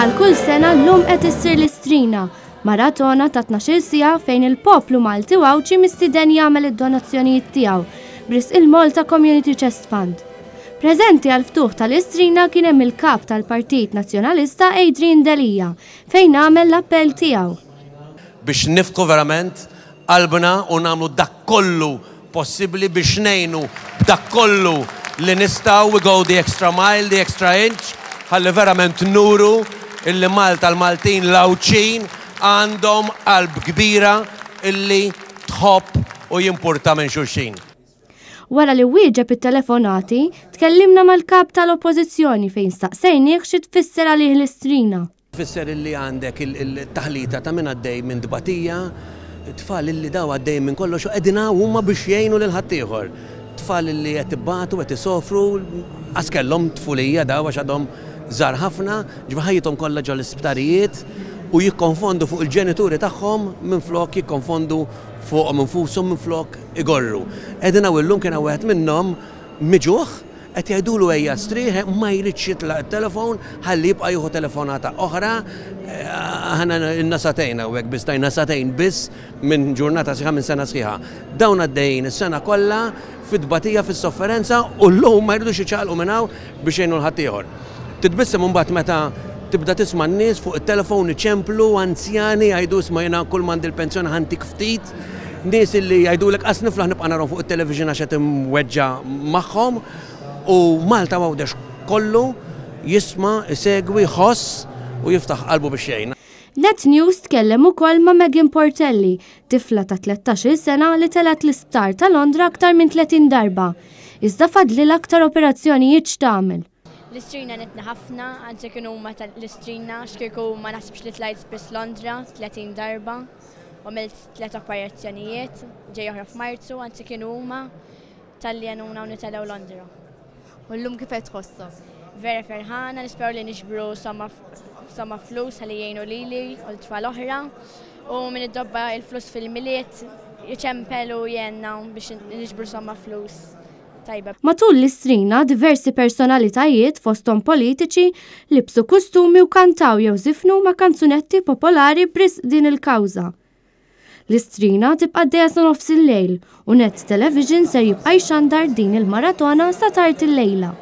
Bħal kull sena llum qed issir l-Istrina, Maratona ta' 12 siegħa fejn il-poplu Malti u Għawdxi mistieden jagħmel id-donazzjonijiet tiegħu bris il-Malta Community Chest Fund. Preżenti għal ftuħ tal-Istrina kien hemm il-kap tal-Partit Nazzjonalista id-donazzjonijiet fejn għamel l-appell tiegħu. Biex nifku verament qalbna u nagħmlu dak kollu possibbli biex ngħinu dak kollu li nistgħu we go the extra mile, the extra inch, ħalli verament nuru illi Malta l-Maltin l-Għawdxin għandhom qalb kbira illi tħobb u jimpurta minn xulxin. Wara li wieġeb it-telefonati, tkellimna mal-kap tal-Oppożizzjoni fejn staqsejnieh xi tfisser għalih l-Istrina. Tfisser illi għandek il-taħlita ta' min għaddej minn dbatija, tfal illi daw għaddej minn kollox u qegħdin huma biex jgħinu lil ħaddieħor. Tfal illi qed ibbatu qed isofru, għas kellhom tfulija daw għax għadhom żgħar ħafna, ġifieri ħajjithom kollha ġol l-isptarijiet u jikkonfondu fuq il-ġenituri tagħhom minflok jikkonfondu fuqhom infushom minflok igorru. Qegħdin hawn illum kien wieħed minnhom miġuħ qed jgħidulu ejja strieħ ma jridx jitlaq it-telefon ħalli jibqa' jieħu telefonata oħra. Aħna nnasatejn hawnhekk biss nasatejn biss minn ġurnata sħiħa minn sena sħiħa. Dawn għaddejjin is-sena kollha fid-dbatija fis-sofferenza u llum ma jridux jiċċaqalqu minn hawn biex jgħinu l-ħaddieħor. Titbissem imbagħad meta tibda tisma' n-nies fuq it-telefon iċemplu anzjani jgħidu isma' jiena kull m'għandi l-pensjoni ħantik ftit, nies illi jgħidulek qas niflaħ nibqa' narahom fuq it-television għax qed imweġġa' magħhom u Malta m'għawdex kollu jisma' isegwi ħoss u jiftaħ qalbu biex jgħin. Net News tkellem ukoll ma' Megan Portelli, tifla ta' 13 sena li telet l-isptar ta' Londra aktar minn 30 darba. Iżda fadli l-aktar operazzjonijiet x'tagħmel. L-Istrina nitna ħafna, għanzi kienu huma tal-Istrina, xkirku ma naħsibx li tlajt spiss Londra, 30 darba, u għamilt 3 operazzjonijiet, ġej oħra f'Marzu, għanzi kienu huma tal-li għanuna u nitalaw Londra. U l-lum kifet tħossok? Vera ferħana, nisperu li nixbru somma flus għalli jgħinu lili u l-tfal oħra, u minn id-dobba il-flus fil-miliet jiċempelu jenna biex nixbru somma flus. Matul l-Istrina diversi personalitajiet fosthom politiċi libsu kustumi u kantaw jew żifnu ma' kanzunetti popolari bris din il-kawża. L-Istrina tibqa' għaddejja sa nofs il-lejl u Net Television ser jibqa' jxandar din il-Maratona sa tard il-lejla.